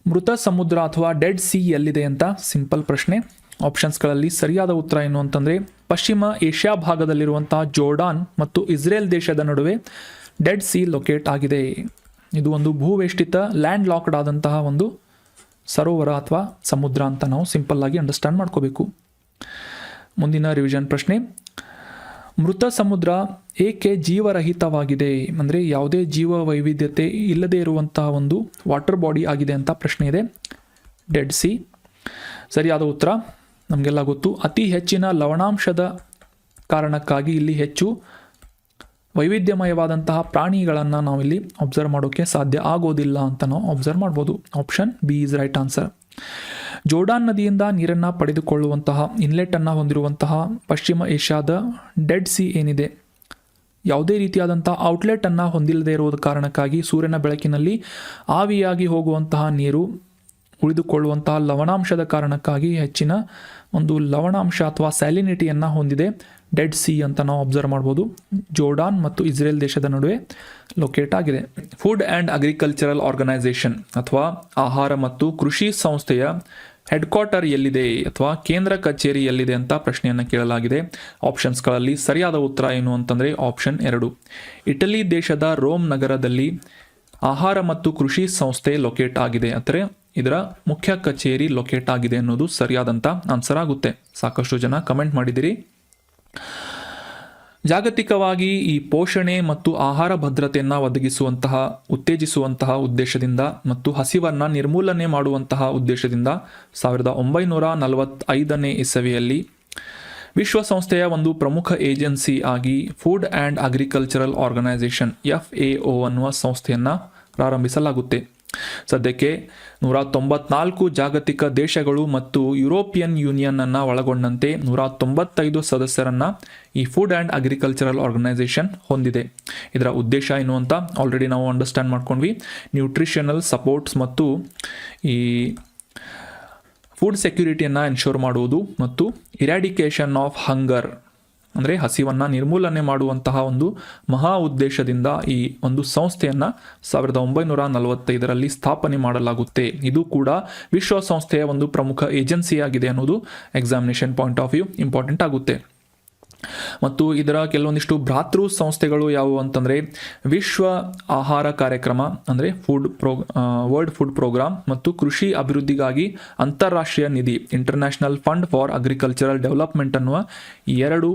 ಮೃತ ಸಮುದ್ರ ಅಥವಾ ಡೆಡ್ ಸಿ ಎಲ್ಲಿದೆ ಅಂತ ಸಿಂಪಲ್ ಪ್ರಶ್ನೆ. ಆಪ್ಷನ್ಸ್ಗಳಲ್ಲಿ ಸರಿಯಾದ ಉತ್ತರ ಏನು ಅಂತಂದರೆ ಪಶ್ಚಿಮ ಏಷ್ಯಾ ಭಾಗದಲ್ಲಿರುವಂತಹ ಜೋರ್ಡಾನ್ ಮತ್ತು ಇಸ್ರೇಲ್ ದೇಶದ ನಡುವೆ ಡೆಡ್ ಸಿ ಲೊಕೇಟ್ ಆಗಿದೆ. ಇದು ಒಂದು ಭೂವೇಷ್ಟಿತ ಲ್ಯಾಂಡ್ ಲಾಕ್ಡ್ ಆದಂತಹ ಒಂದು ಸರೋವರ ಅಥವಾ ಸಮುದ್ರ ಅಂತ ನಾವು ಸಿಂಪಲ್ ಆಗಿ ಅಂಡರ್ಸ್ಟ್ಯಾಂಡ್ ಮಾಡ್ಕೋಬೇಕು. ಮುಂದಿನ ರಿವಿಷನ್ ಪ್ರಶ್ನೆ, ಮೃತ ಸಮುದ್ರ ಏಕೆ ಜೀವರಹಿತವಾಗಿದೆ, ಅಂದರೆ ಯಾವುದೇ ಜೀವ ವೈವಿಧ್ಯತೆ ಇಲ್ಲದೇ ಇರುವಂತಹ ಒಂದು ವಾಟರ್ ಬಾಡಿ ಆಗಿದೆ ಅಂತ ಪ್ರಶ್ನೆ ಇದೆ. ಡೆಡ್ ಸಿ ಸರಿಯಾದ ಉತ್ತರ ನಮಗೆಲ್ಲ ಗೊತ್ತು. ಅತಿ ಹೆಚ್ಚಿನ ಲವಣಾಂಶದ ಕಾರಣಕ್ಕಾಗಿ ಇಲ್ಲಿ ಹೆಚ್ಚು ವೈವಿಧ್ಯಮಯವಾದಂತಹ ಪ್ರಾಣಿಗಳನ್ನು ನಾವಿಲ್ಲಿ ಅಬ್ಸರ್ವ್ ಮಾಡೋಕ್ಕೆ ಸಾಧ್ಯ ಆಗೋದಿಲ್ಲ ಅಂತ ನಾವು ಅಬ್ಸರ್ವ್ ಮಾಡ್ಬೋದು. Option B is right answer. Jordan ನದಿಯಿಂದ ನೀರನ್ನು ಪಡೆದುಕೊಳ್ಳುವಂತಹ ಇನ್ಲೆಟನ್ನು ಹೊಂದಿರುವಂತಹ ಪಶ್ಚಿಮ ಏಷ್ಯಾದ ಡೆಡ್ ಸಿ ಏನಿದೆ, ಯಾವುದೇ ರೀತಿಯಾದಂಥ ಔಟ್ಲೆಟನ್ನು ಹೊಂದಿಲ್ಲದೆ ಇರುವುದ ಕಾರಣಕ್ಕಾಗಿ ಸೂರ್ಯನ ಬೆಳಕಿನಲ್ಲಿ ಆವಿಯಾಗಿ ಹೋಗುವಂತಹ ನೀರು ಉಳಿದುಕೊಳ್ಳುವಂತಹ ಲವಣಾಂಶದ ಕಾರಣಕ್ಕಾಗಿ ಹೆಚ್ಚಿನ ಒಂದು ಲವಣಾಂಶ ಅಥವಾ ಸ್ಯಾಲಿನಿಟಿಯನ್ನು ಹೊಂದಿದೆ ಡೆಡ್ ಸಿ ಅಂತ ನಾವು ಅಬ್ಸರ್ವ್ ಮಾಡ್ಬೋದು. ಜೋರ್ಡಾನ್ ಮತ್ತು ಇಸ್ರೇಲ್ ದೇಶದ ನಡುವೆ ಲೊಕೇಟ್ ಆಗಿದೆ. ಫುಡ್ ಆ್ಯಂಡ್ ಅಗ್ರಿಕಲ್ಚರಲ್ ಆರ್ಗನೈಸೇಷನ್ ಅಥವಾ ಆಹಾರ ಮತ್ತು ಕೃಷಿ ಸಂಸ್ಥೆಯ ಹೆಡ್ ಕ್ವಾರ್ಟರ್ ಎಲ್ಲಿದೆ ಅಥವಾ ಕೇಂದ್ರ ಕಚೇರಿ ಎಲ್ಲಿದೆ ಅಂತ ಪ್ರಶ್ನೆಯನ್ನು ಕೇಳಲಾಗಿದೆ. ಆಪ್ಷನ್ಸ್ಗಳಲ್ಲಿ ಸರಿಯಾದ ಉತ್ತರ ಏನು ಅಂತಂದರೆ ಆಪ್ಷನ್ 2, ಇಟಲಿ ದೇಶದ ರೋಮ್ ನಗರದಲ್ಲಿ ಆಹಾರ ಮತ್ತು ಕೃಷಿ ಸಂಸ್ಥೆ ಲೊಕೇಟ್ ಆಗಿದೆ. ಅಂದರೆ ಇದರ ಮುಖ್ಯ ಕಚೇರಿ ಲೊಕೇಟ್ ಆಗಿದೆ ಅನ್ನೋದು ಸರಿಯಾದಂಥ ಆನ್ಸರ್ ಆಗುತ್ತೆ. ಸಾಕಷ್ಟು ಜನ ಕಮೆಂಟ್ ಮಾಡಿದಿರಿ. ಜಾಗತಿಕವಾಗಿ ಈ ಪೋಷಣೆ ಮತ್ತು ಆಹಾರ ಭದ್ರತೆಯನ್ನು ಉತ್ತೇಜಿಸುವಂತಹ ಉದ್ದೇಶದಿಂದ ಮತ್ತು ಹಸಿವನ್ನು ನಿರ್ಮೂಲನೆ ಮಾಡುವಂತಹ ಉದ್ದೇಶದಿಂದ 1945ನೇ ಇಸವಿಯಲ್ಲಿ ವಿಶ್ವಸಂಸ್ಥೆಯ ಒಂದು ಪ್ರಮುಖ ಏಜೆನ್ಸಿ ಆಗಿ food and agricultural organisation FAO ಅನ್ನುವ ಸಂಸ್ಥೆಯನ್ನು ಪ್ರಾರಂಭಿಸಲಾಗುತ್ತೆ. ಸದ್ಯಕ್ಕೆ 194 ಜಾಗತಿಕ ದೇಶಗಳು ಮತ್ತು ಯುರೋಪಿಯನ್ ಯೂನಿಯನ್ ಅನ್ನು ಒಳಗೊಂಡಂತೆ 195 ಸದಸ್ಯರನ್ನು ಈ ಫುಡ್ ಆ್ಯಂಡ್ ಅಗ್ರಿಕಲ್ಚರಲ್ ಆರ್ಗನೈಸೇಷನ್ ಹೊಂದಿದೆ. ಇದರ ಉದ್ದೇಶ ಏನು ಅಂತ ಆಲ್ರೆಡಿ ನಾವು ಅಂಡರ್ಸ್ಟ್ಯಾಂಡ್ ಮಾಡ್ಕೊಂಡ್ವಿ. ನ್ಯೂಟ್ರಿಷನಲ್ ಸಪೋರ್ಟ್ಸ್ ಮತ್ತು ಈ ಫುಡ್ ಸೆಕ್ಯೂರಿಟಿಯನ್ನು ಎನ್ಶೋರ್ ಮಾಡುವುದು ಮತ್ತು ಇರಾಡಿಕೇಷನ್ ಆಫ್ ಹಂಗರ್ ಅಂದರೆ ಹಸಿವನ್ನು ನಿರ್ಮೂಲನೆ ಮಾಡುವಂತಹ ಒಂದು ಮಹಾ ಉದ್ದೇಶದಿಂದ ಈ ಒಂದು ಸಂಸ್ಥೆಯನ್ನು 1945ರಲ್ಲಿ ಸ್ಥಾಪನೆ ಮಾಡಲಾಗುತ್ತೆ. ಇದು ಕೂಡ ವಿಶ್ವಸಂಸ್ಥೆಯ ಒಂದು ಪ್ರಮುಖ ಏಜೆನ್ಸಿಯಾಗಿದೆ ಅನ್ನೋದು examination point of view important ಆಗುತ್ತೆ. ಮತ್ತು ಇದರ ಕೆಲವೊಂದಿಷ್ಟು ಭ್ರಾತೃ ಸಂಸ್ಥೆಗಳು ಯಾವುವು ಅಂತಂದರೆ ವಿಶ್ವ ಆಹಾರ ಕಾರ್ಯಕ್ರಮ ಅಂದರೆ ವರ್ಲ್ಡ್ ಫುಡ್ ಪ್ರೋಗ್ರಾಮ್ ಮತ್ತು ಕೃಷಿ ಅಭಿವೃದ್ಧಿಗಾಗಿ ಅಂತಾರಾಷ್ಟ್ರೀಯ ನಿಧಿ international fund for agricultural development ಅನ್ನುವ 2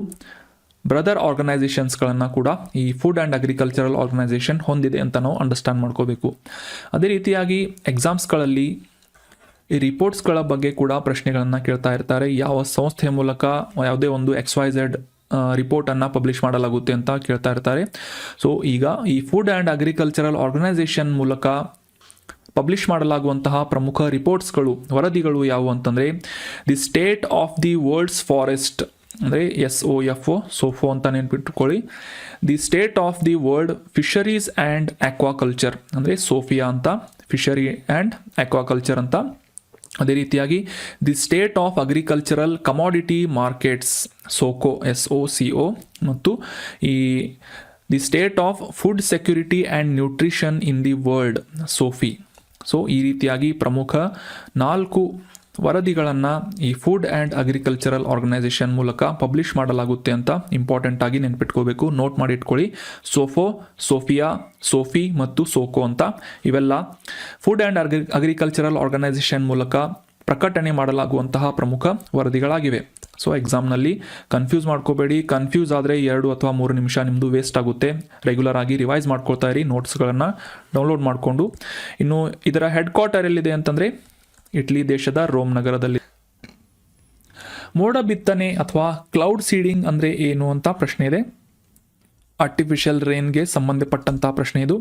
ಬ್ರದರ್ ಆರ್ಗನೈಸೇಷನ್ಸ್ಗಳನ್ನು ಕೂಡ ಈ ಫುಡ್ ಆ್ಯಂಡ್ ಅಗ್ರಿಕಲ್ಚರಲ್ ಆರ್ಗನೈಸೇಷನ್ ಹೊಂದಿದೆ ಅಂತ ನಾವು ಅಂಡರ್ಸ್ಟ್ಯಾಂಡ್ ಮಾಡ್ಕೋಬೇಕು. ಅದೇ ರೀತಿಯಾಗಿ ಎಕ್ಸಾಮ್ಸ್ಗಳಲ್ಲಿ ಈ ರಿಪೋರ್ಟ್ಸ್ಗಳ ಬಗ್ಗೆ ಕೂಡ ಪ್ರಶ್ನೆಗಳನ್ನು ಕೇಳ್ತಾ ಇರ್ತಾರೆ. ಯಾವ ಸಂಸ್ಥೆಯ ಮೂಲಕ ಯಾವುದೇ ಒಂದು XYZ ರಿಪೋರ್ಟನ್ನು ಪಬ್ಲಿಷ್ ಮಾಡಲಾಗುತ್ತೆ ಅಂತ ಕೇಳ್ತಾ ಇರ್ತಾರೆ. ಸೊ ಈಗ ಈ ಫುಡ್ ಆ್ಯಂಡ್ ಅಗ್ರಿಕಲ್ಚರಲ್ ಆರ್ಗನೈಸೇಷನ್ ಮೂಲಕ ಪಬ್ಲಿಷ್ ಮಾಡಲಾಗುವಂತಹ ಪ್ರಮುಖ ರಿಪೋರ್ಟ್ಸ್ಗಳು, ವರದಿಗಳು ಯಾವುವು ಅಂತಂದರೆ the state of the world's forest, ಅಂದರೆ SOFO, ಸೋಫೋ ಅಂತ ನೆನ್ಪಿಟ್ಕೊಳ್ಳಿ. The state of the world fisheries and aquaculture, ಅಂದರೆ ಸೋಫಿಯಾ ಅಂತ, ಫಿಶರಿ ಆ್ಯಂಡ್ ಆಕ್ವಾಕಲ್ಚರ್ ಅಂತ. ಅದೇ ರೀತಿಯಾಗಿ the state of agricultural commodity markets, SOCO, SOCO, ಮತ್ತು ಈ the state of food security and nutrition in the world, SOFI. So ಈ ರೀತಿಯಾಗಿ ಪ್ರಮುಖ 4 ವರದಿಗಳನ್ನು ಈ ಫುಡ್ ಆ್ಯಂಡ್ ಅಗ್ರಿಕಲ್ಚರಲ್ ಆರ್ಗನೈಸೇಷನ್ ಮೂಲಕ ಪಬ್ಲಿಷ್ ಮಾಡಲಾಗುತ್ತೆ ಅಂತ ಇಂಪಾರ್ಟೆಂಟ್ ಆಗಿ ನೆನ್ಪಿಟ್ಕೋಬೇಕು, ನೋಟ್ ಮಾಡಿ ಇಟ್ಕೊಳ್ಳಿ. ಸೋಫೋ, ಸೋಫಿಯಾ, ಸೋಫಿ ಮತ್ತು ಸೋಕೋ ಅಂತ ಇವೆಲ್ಲ ಫುಡ್ ಆ್ಯಂಡ್ ಅಗ್ರಿಕಲ್ಚರಲ್ ಆರ್ಗನೈಸೇಷನ್ ಮೂಲಕ ಪ್ರಕಟಣೆ ಮಾಡಲಾಗುವಂತಹ ಪ್ರಮುಖ ವರದಿಗಳಾಗಿವೆ. ಸೊ ಎಕ್ಸಾಮ್ನಲ್ಲಿ ಕನ್ಫ್ಯೂಸ್ ಮಾಡ್ಕೋಬೇಡಿ. ಕನ್ಫ್ಯೂಸ್ ಆದರೆ 2 ಅಥವಾ 3 ನಿಮಿಷ ನಿಮ್ಮದು ವೇಸ್ಟ್ ಆಗುತ್ತೆ. ರೆಗ್ಯುಲರ್ ಆಗಿ ರಿವೈಸ್ ಮಾಡ್ಕೊಳ್ತಾ ಇರಿ, ನೋಟ್ಸ್ಗಳನ್ನು ಡೌನ್ಲೋಡ್ ಮಾಡಿಕೊಂಡು. ಇನ್ನು ಇದರ ಹೆಡ್ ಕ್ವಾರ್ಟರ್ ಎಲ್ಲಿದೆ ಅಂತಂದರೆ ಇಟಲಿ ದೇಶದ ರೋಮ್ ನಗರದಲ್ಲಿ. ಮೋಡ ಬಿತ್ತನೆ ಅಥವಾ ಕ್ಲೌಡ್ ಸೀಡಿಂಗ್ ಅಂದರೆ ಏನು ಅಂತ ಪ್ರಶ್ನೆ ಇದೆ. ಆರ್ಟಿಫಿಷಿಯಲ್ ರೇನ್ಗೆ ಸಂಬಂಧಪಟ್ಟಂಥ ಪ್ರಶ್ನೆ ಇದು.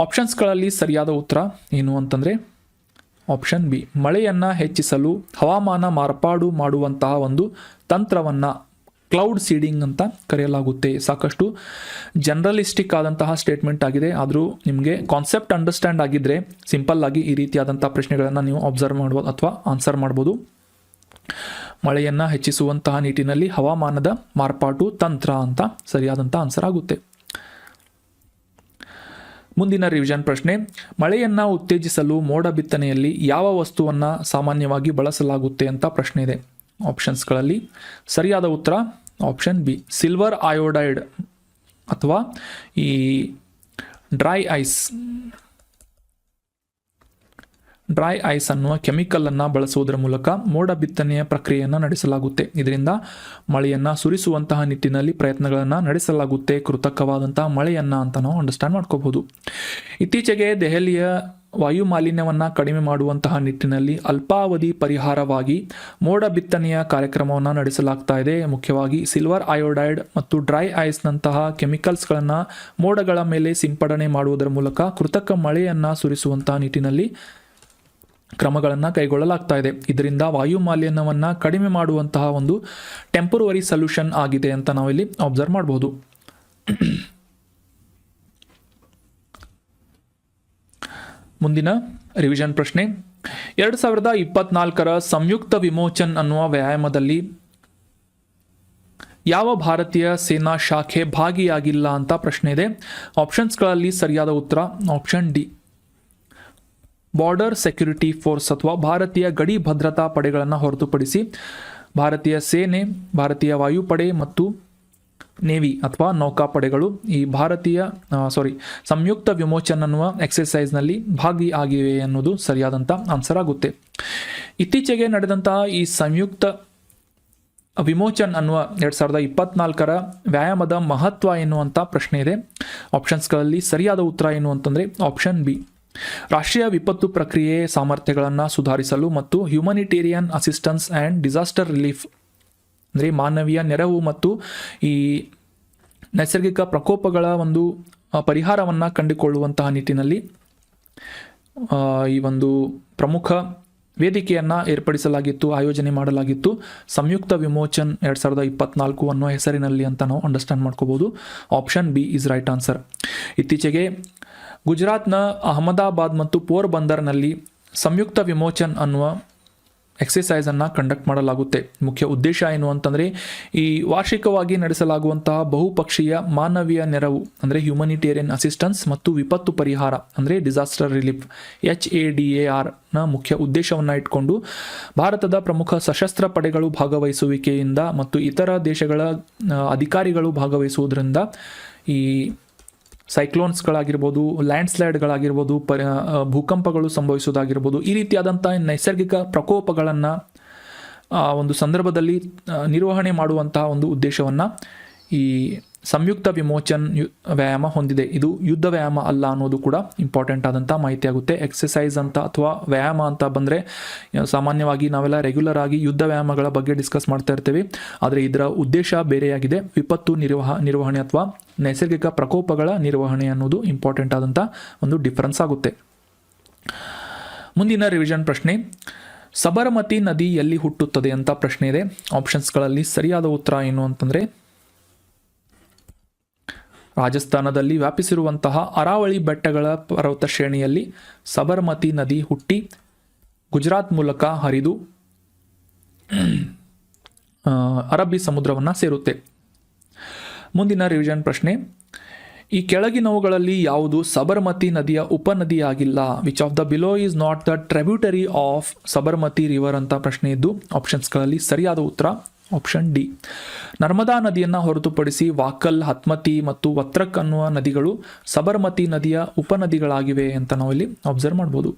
ಆಪ್ಷನ್ಸ್ಗಳಲ್ಲಿ ಸರಿಯಾದ ಉತ್ತರ ಏನು ಅಂತಂದರೆ ಆಪ್ಷನ್ ಬಿ, ಮಳೆಯನ್ನು ಹೆಚ್ಚಿಸಲು ಹವಾಮಾನ ಮಾರ್ಪಾಡು ಮಾಡುವಂತಹ ಒಂದು ತಂತ್ರವನ್ನು ಕ್ಲೌಡ್ ಸೀಡಿಂಗ್ ಅಂತ ಕರೆಯಲಾಗುತ್ತೆ. ಸಾಕಷ್ಟು ಜನರಲಿಸ್ಟಿಕ್ ಆದಂತಹ ಸ್ಟೇಟ್ಮೆಂಟ್ ಆಗಿದೆ, ಆದರೂ ನಿಮಗೆ ಕಾನ್ಸೆಪ್ಟ್ ಅಂಡರ್ಸ್ಟ್ಯಾಂಡ್ ಆಗಿದ್ದರೆ ಸಿಂಪಲ್ ಆಗಿ ಈ ರೀತಿಯಾದಂಥ ಪ್ರಶ್ನೆಗಳನ್ನು ನೀವು ಅಬ್ಸರ್ವ್ ಮಾಡ್ಬೋದು ಅಥವಾ ಆನ್ಸರ್ ಮಾಡ್ಬೋದು. ಮಳೆಯನ್ನು ಹೆಚ್ಚಿಸುವಂತಹ ನಿಟ್ಟಿನಲ್ಲಿ ಹವಾಮಾನದ ಮಾರ್ಪಾಟು ತಂತ್ರ ಅಂತ ಸರಿಯಾದಂಥ ಆನ್ಸರ್ ಆಗುತ್ತೆ. ಮುಂದಿನ ರಿವಿಷನ್ ಪ್ರಶ್ನೆ, ಮಳೆಯನ್ನು ಉತ್ತೇಜಿಸಲು ಮೋಡ ಬಿತ್ತನೆಯಲ್ಲಿ ಯಾವ ವಸ್ತುವನ್ನು ಸಾಮಾನ್ಯವಾಗಿ ಬಳಸಲಾಗುತ್ತೆ ಅಂತ ಪ್ರಶ್ನೆ ಇದೆ. ಆಪ್ಷನ್ಸ್ಗಳಲ್ಲಿ ಸರಿಯಾದ ಉತ್ತರ ಆಪ್ಷನ್ ಬಿ, ಸಿಲ್ವರ್ ಅಯೋಡೈಡ್ ಅಥವಾ ಈ ಡ್ರೈ ಐಸ್ ಅನ್ನುವ ಕೆಮಿಕಲನ್ನು ಬಳಸುವುದರ ಮೂಲಕ ಮೋಡ ಬಿತ್ತನೆಯ ಪ್ರಕ್ರಿಯೆಯನ್ನು ನಡೆಸಲಾಗುತ್ತೆ. ಇದರಿಂದ ಮಳೆಯನ್ನು ಸುರಿಸುವಂತಹ ನಿಟ್ಟಿನಲ್ಲಿ ಪ್ರಯತ್ನಗಳನ್ನು ನಡೆಸಲಾಗುತ್ತೆ. ಕೃತಕವಾದಂತಹ ಮಳೆಯನ್ನು ಅಂತ ನಾವು ಅಂಡರ್ಸ್ಟ್ಯಾಂಡ್ ಮಾಡ್ಕೋಬಹುದು. ಇತ್ತೀಚೆಗೆ ದೆಹಲಿಯ ವಾಯು ಮಾಲಿನ್ಯವನ್ನು ಕಡಿಮೆ ಮಾಡುವಂತಹ ನಿಟ್ಟಿನಲ್ಲಿ ಅಲ್ಪಾವಧಿ ಪರಿಹಾರವಾಗಿ ಮೋಡ ಬಿತ್ತನೆಯ ಕಾರ್ಯಕ್ರಮವನ್ನು ನಡೆಸಲಾಗ್ತಾ ಇದೆ. ಮುಖ್ಯವಾಗಿ ಸಿಲ್ವರ್ ಅಯೋಡೈಡ್ ಮತ್ತು ಡ್ರೈ ಐಸ್ನಂತಹ ಕೆಮಿಕಲ್ಸ್ಗಳನ್ನು ಮೋಡಗಳ ಮೇಲೆ ಸಿಂಪಡಣೆ ಮಾಡುವುದರ ಮೂಲಕ ಕೃತಕ ಮಳೆಯನ್ನು ಸುರಿಸುವಂತಹ ನಿಟ್ಟಿನಲ್ಲಿ ಕ್ರಮಗಳನ್ನು ಕೈಗೊಳ್ಳಲಾಗ್ತಾ ಇದೆ. ಇದರಿಂದ ವಾಯು ಮಾಲಿನ್ಯವನ್ನು ಕಡಿಮೆ ಮಾಡುವಂತಹ ಒಂದು ಟೆಂಪರರಿ ಸೊಲ್ಯೂಷನ್ ಆಗಿದೆ ಅಂತ ನಾವಿಲ್ಲಿ ಅಬ್ಸರ್ವ್ ಮಾಡಬಹುದು. ಮುಂದಿನ ರಿವಿಷನ್ ಪ್ರಶ್ನೆ, 2024ರ ಸಂಯುಕ್ತ ವಿಮೋಚನ್ ಅನ್ನುವ ವ್ಯಾಯಾಮದಲ್ಲಿ ಯಾವ ಭಾರತೀಯ ಸೇನಾ ಶಾಖೆ ಭಾಗಿಯಾಗಿಲ್ಲ ಅಂತ ಪ್ರಶ್ನೆ ಇದೆ. ಆಪ್ಷನ್ಸ್ಗಳಲ್ಲಿ ಸರಿಯಾದ ಉತ್ತರ option D, border security force ಅಥವಾ ಭಾರತೀಯ ಗಡಿ ಭದ್ರತಾ ಪಡೆಗಳನ್ನು ಹೊರತುಪಡಿಸಿ ಭಾರತೀಯ ಸೇನೆ, ಭಾರತೀಯ ವಾಯುಪಡೆ ಮತ್ತು ನೇವಿ ಅಥವಾ ನೌಕಾಪಡೆಗಳು ಈ ಸಂಯುಕ್ತ ವಿಮೋಚನ್ ಅನ್ನುವ ಎಕ್ಸರ್ಸೈಸ್ನಲ್ಲಿ ಭಾಗಿಯಾಗಿವೆ ಅನ್ನೋದು ಸರಿಯಾದಂಥ ಆನ್ಸರ್ ಆಗುತ್ತೆ. ಇತ್ತೀಚೆಗೆ ನಡೆದಂತಹ ಈ ಸಂಯುಕ್ತ ವಿಮೋಚನ್ ಅನ್ನುವ 2024ರ ವ್ಯಾಯಾಮದ ಮಹತ್ವ ಏನು ಅಂತ ಪ್ರಶ್ನೆ ಇದೆ. ಆಪ್ಷನ್ಸ್ಗಳಲ್ಲಿ ಸರಿಯಾದ ಉತ್ತರ ಏನು ಅಂತಂದರೆ ಆಪ್ಷನ್ ಬಿ, ರಾಷ್ಟ್ರೀಯ ವಿಪತ್ತು ಪ್ರಕ್ರಿಯೆ ಸಾಮರ್ಥ್ಯಗಳನ್ನು ಸುಧಾರಿಸಲು ಮತ್ತು humanitarian assistance and disaster relief, ಅಂದರೆ ಮಾನವೀಯ ನೆರವು ಮತ್ತು ಈ ನೈಸರ್ಗಿಕ ಪ್ರಕೋಪಗಳ ಒಂದು ಪರಿಹಾರವನ್ನು ಕಂಡುಕೊಳ್ಳುವಂತಹ ನಿಟ್ಟಿನಲ್ಲಿ ಈ ಒಂದು ಪ್ರಮುಖ ವೇದಿಕೆಯನ್ನು ಏರ್ಪಡಿಸಲಾಗಿತ್ತು, ಆಯೋಜನೆ ಮಾಡಲಾಗಿತ್ತು. ಸಂಯುಕ್ತ ವಿಮೋಚನ್ 2024 ಅನ್ನೋ ಹೆಸರಿನಲ್ಲಿ ಅಂತ ನಾವು ಅಂಡರ್ಸ್ಟ್ಯಾಂಡ್ ಮಾಡ್ಕೋಬೋದು. Option B is right answer. ಇತ್ತೀಚೆಗೆ ಗುಜರಾತ್ನ ಅಹಮದಾಬಾದ್ ಮತ್ತು ಪೋರ್ಬಂದರ್ನಲ್ಲಿ ಸಂಯುಕ್ತ ವಿಮೋಚನ್ ಅನ್ನುವ ಎಕ್ಸಸೈಸನ್ನು ಕಂಡಕ್ಟ್ ಮಾಡಲಾಗುತ್ತೆ. ಮುಖ್ಯ ಉದ್ದೇಶ ಏನು ಅಂತಂದರೆ ಈ ವಾರ್ಷಿಕವಾಗಿ ನಡೆಸಲಾಗುವಂತಹ ಬಹುಪಕ್ಷೀಯ ಮಾನವೀಯ ನೆರವು ಅಂದರೆ ಹ್ಯುಮನಿಟೇರಿಯನ್ ಅಸಿಸ್ಟೆನ್ಸ್ ಮತ್ತು ವಿಪತ್ತು ಪರಿಹಾರ ಅಂದರೆ ಡಿಸಾಸ್ಟರ್ ರಿಲೀಫ್ HADARನ ಮುಖ್ಯ ಉದ್ದೇಶವನ್ನು ಇಟ್ಕೊಂಡು ಭಾರತದ ಪ್ರಮುಖ ಸಶಸ್ತ್ರ ಪಡೆಗಳು ಭಾಗವಹಿಸುವಿಕೆಯಿಂದ ಮತ್ತು ಇತರ ದೇಶಗಳ ಅಧಿಕಾರಿಗಳು ಭಾಗವಹಿಸುವುದರಿಂದ ಈ ಸೈಕ್ಲೋನ್ಸ್ಗಳಾಗಿರ್ಬೋದು, ಲ್ಯಾಂಡ್ಸ್ಲೈಡ್ಗಳಾಗಿರ್ಬೋದು, ಭೂಕಂಪಗಳು ಸಂಭವಿಸೋದಾಗಿರ್ಬೋದು, ಈ ರೀತಿಯಾದಂಥ ನೈಸರ್ಗಿಕ ಪ್ರಕೋಪಗಳನ್ನು ಒಂದು ಸಂದರ್ಭದಲ್ಲಿ ನಿರ್ವಹಣೆ ಮಾಡುವಂತಹ ಒಂದು ಉದ್ದೇಶವನ್ನು ಈ ಸಂಯುಕ್ತ ವಿಮೋಚನ್ ವ್ಯಾಯಾಮ ಹೊಂದಿದೆ. ಇದು ಯುದ್ಧ ವ್ಯಾಯಾಮ ಅಲ್ಲ ಅನ್ನೋದು ಕೂಡ ಇಂಪಾರ್ಟೆಂಟ್ ಆದಂಥ ಮಾಹಿತಿ ಆಗುತ್ತೆ. ಎಕ್ಸಸೈಸ್ ಅಂತ ಅಥವಾ ವ್ಯಾಯಾಮ ಅಂತ ಬಂದರೆ ಸಾಮಾನ್ಯವಾಗಿ ನಾವೆಲ್ಲ ರೆಗ್ಯುಲರ್ ಆಗಿ ಯುದ್ಧ ವ್ಯಾಯಾಮಗಳ ಬಗ್ಗೆ ಡಿಸ್ಕಸ್ ಮಾಡ್ತಾ ಇರ್ತೀವಿ. ಆದರೆ ಇದರ ಉದ್ದೇಶ ಬೇರೆಯಾಗಿದೆ. ವಿಪತ್ತು ನಿರ್ವಹಣೆ ಅಥವಾ ನೈಸರ್ಗಿಕ ಪ್ರಕೋಪಗಳ ನಿರ್ವಹಣೆ ಅನ್ನೋದು ಇಂಪಾರ್ಟೆಂಟ್ ಆದಂಥ ಒಂದು ಡಿಫರೆನ್ಸ್ ಆಗುತ್ತೆ. ಮುಂದಿನ ರಿವಿಷನ್ ಪ್ರಶ್ನೆ, ಸಬರಮತಿ ನದಿ ಎಲ್ಲಿ ಹುಟ್ಟುತ್ತದೆ ಅಂತ ಪ್ರಶ್ನೆ ಇದೆ. ಆಪ್ಷನ್ಸ್ಗಳಲ್ಲಿ ಸರಿಯಾದ ಉತ್ತರ ಏನು ಅಂತಂದರೆ ರಾಜಸ್ಥಾನದಲ್ಲಿ ವ್ಯಾಪಿಸಿರುವಂತಹ ಅರಾವಳಿ ಬೆಟ್ಟಗಳ ಪರ್ವತ ಶ್ರೇಣಿಯಲ್ಲಿ ಸಬರಮತಿ ನದಿ ಹುಟ್ಟಿ ಗುಜರಾತ್ ಮೂಲಕ ಹರಿದು ಅರಬ್ಬಿ ಸಮುದ್ರವನ್ನು ಸೇರುತ್ತೆ. ಮುಂದಿನ ರಿವಿಷನ್ ಪ್ರಶ್ನೆ, ಈ ಕೆಳಗಿನವುಗಳಲ್ಲಿ ಯಾವುದು ಸಬರಮತಿ ನದಿಯ ಉಪನದಿಯಾಗಿಲ್ಲ? Which of the below is not the tributary of Sabarmati river ಅಂತ ಪ್ರಶ್ನೆ ಇದ್ದು ಆಪ್ಷನ್ಸ್ಗಳಲ್ಲಿ ಸರಿಯಾದ ಉತ್ತರ ಆಪ್ಷನ್ ಡಿ. ನರ್ಮದಾ ನದಿಯನ್ನು ಹೊರತುಪಡಿಸಿ ವಾಕಲ್, ಹತ್ಮತಿ ಮತ್ತು ವತ್ರಕ್ ಅನ್ನುವ ನದಿಗಳು ಸಬರಮತಿ ನದಿಯ ಉಪನದಿಗಳಾಗಿವೆ ಅಂತ ನಾವು ಇಲ್ಲಿ ಅಬ್ಸರ್ವ್ ಮಾಡ್ಬೋದು.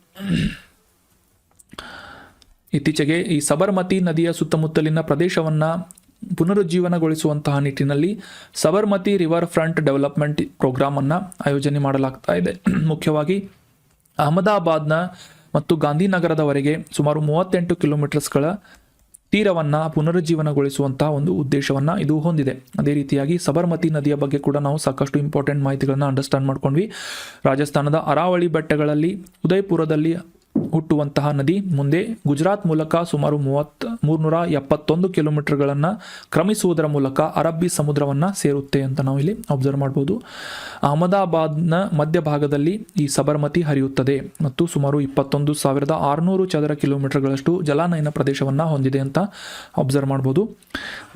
ಇತ್ತೀಚೆಗೆ ಈ ಸಬರಮತಿ ನದಿಯ ಸುತ್ತಮುತ್ತಲಿನ ಪ್ರದೇಶವನ್ನು ಪುನರುಜ್ಜೀವನಗೊಳಿಸುವಂತಹ ನಿಟ್ಟಿನಲ್ಲಿ ಸಬರಮತಿ ರಿವರ್ ಫ್ರಂಟ್ ಡೆವಲಪ್ಮೆಂಟ್ ಪ್ರೋಗ್ರಾಮನ್ನು ಆಯೋಜನೆ ಮಾಡಲಾಗ್ತಾ ಇದೆ. ಮುಖ್ಯವಾಗಿ ಅಹಮದಾಬಾದ್ನ ಮತ್ತು ಗಾಂಧಿನಗರದವರೆಗೆ ಸುಮಾರು 38 ಕಿಲೋಮೀಟರ್ಸ್ಗಳ ತೀರವನ್ನು ಪುನರುಜ್ಜೀವನಗೊಳಿಸುವಂತಹ ಒಂದು ಉದ್ದೇಶವನ್ನು ಇದು ಹೊಂದಿದೆ. ಅದೇ ರೀತಿಯಾಗಿ ಸಬರಮತಿ ನದಿಯ ಬಗ್ಗೆ ಕೂಡ ನಾವು ಸಾಕಷ್ಟು ಇಂಪಾರ್ಟೆಂಟ್ ಮಾಹಿತಿಗಳನ್ನು ಅಂಡರ್ಸ್ಟ್ಯಾಂಡ್ ಮಾಡ್ಕೊಂಡ್ವಿ. ರಾಜಸ್ಥಾನದ ಅರಾವಳಿ ಬೆಟ್ಟಗಳಲ್ಲಿ ಉದಯಪುರದಲ್ಲಿ ಹುಟ್ಟುವಂತಹ ನದಿ ಮುಂದೆ ಗುಜರಾತ್ ಮೂಲಕ ಸುಮಾರು 371 ಕಿಲೋಮೀಟರ್ಗಳನ್ನು ಕ್ರಮಿಸುವುದರ ಮೂಲಕ ಅರಬ್ಬಿ ಸಮುದ್ರವನ್ನು ಸೇರುತ್ತೆ ಅಂತ ನಾವು ಇಲ್ಲಿ ಅಬ್ಸರ್ವ್ ಮಾಡ್ಬೋದು. ಅಹಮದಾಬಾದ್ನ ಮಧ್ಯಭಾಗದಲ್ಲಿ ಈ ಸಬರಮತಿ ಹರಿಯುತ್ತದೆ ಮತ್ತು ಸುಮಾರು 21,600 ಚದರ ಕಿಲೋಮೀಟರ್ಗಳಷ್ಟು ಜಲಾನಯನ ಪ್ರದೇಶವನ್ನು ಹೊಂದಿದೆ ಅಂತ ಅಬ್ಸರ್ವ್ ಮಾಡ್ಬೋದು.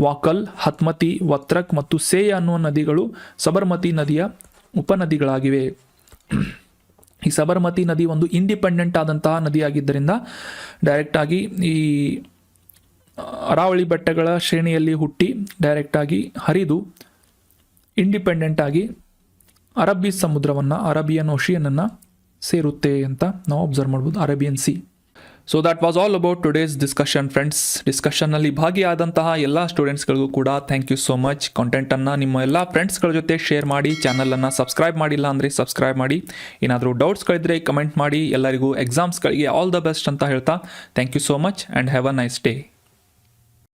ವಾಕಲ್, ಹತ್ಮತಿ, ವತ್ರಕ್ ಮತ್ತು ಸೇಯ ಅನ್ನುವ ನದಿಗಳು ಸಬರಮತಿ ನದಿಯ ಉಪನದಿಗಳಾಗಿವೆ. ಈ ಸಬರಮತಿ ನದಿ ಒಂದು ಇಂಡಿಪೆಂಡೆಂಟ್ ಆದಂತಹ ನದಿಯಾಗಿದ್ದರಿಂದ ಡೈರೆಕ್ಟಾಗಿ ಈ ಅರಾವಳಿ ಬೆಟ್ಟಗಳ ಶ್ರೇಣಿಯಲ್ಲಿ ಹುಟ್ಟಿ ಡೈರೆಕ್ಟಾಗಿ ಹರಿದು ಇಂಡಿಪೆಂಡೆಂಟ್ ಆಗಿ ಅರಬ್ಬಿ ಸಮುದ್ರವನ್ನು, ಅರೇಬಿಯನ್ ಓಷಿಯನನ್ನು ಸೇರುತ್ತೆ ಅಂತ ನಾವು ಅಬ್ಸರ್ವ್ ಮಾಡ್ಬೋದು, Arabian sea. So that was all about today's discussion friends. ಡಿಸ್ಕಷನ್ನಲ್ಲಿ ಭಾಗಿಯಾದಂತಹ ಎಲ್ಲ ಸ್ಟೂಡೆಂಟ್ಸ್ಗಳಿಗೂ ಕೂಡ ಥ್ಯಾಂಕ್ ಯು ಸೋ ಮಚ್. ಕಾಂಟೆಂಟನ್ನು ನಿಮ್ಮ ಎಲ್ಲ ಫ್ರೆಂಡ್ಸ್ಗಳ ಜೊತೆ ಶೇರ್ ಮಾಡಿ. ಚಾನಲನ್ನು ಸಬ್ಸ್ಕ್ರೈಬ್ ಮಾಡಿಲ್ಲ ಅಂದರೆ ಸಬ್ಸ್ಕ್ರೈಬ್ ಮಾಡಿ. ಏನಾದರೂ ಡೌಟ್ಸ್ಗಳಿದ್ದರೆ ಕಮೆಂಟ್ ಮಾಡಿ. ಎಲ್ಲರಿಗೂ ಎಕ್ಸಾಮ್ಸ್ಗಳಿಗೆ ಆಲ್ ದ ಬೆಸ್ಟ್ ಅಂತ ಹೇಳ್ತಾ thank you so much and have a nice day.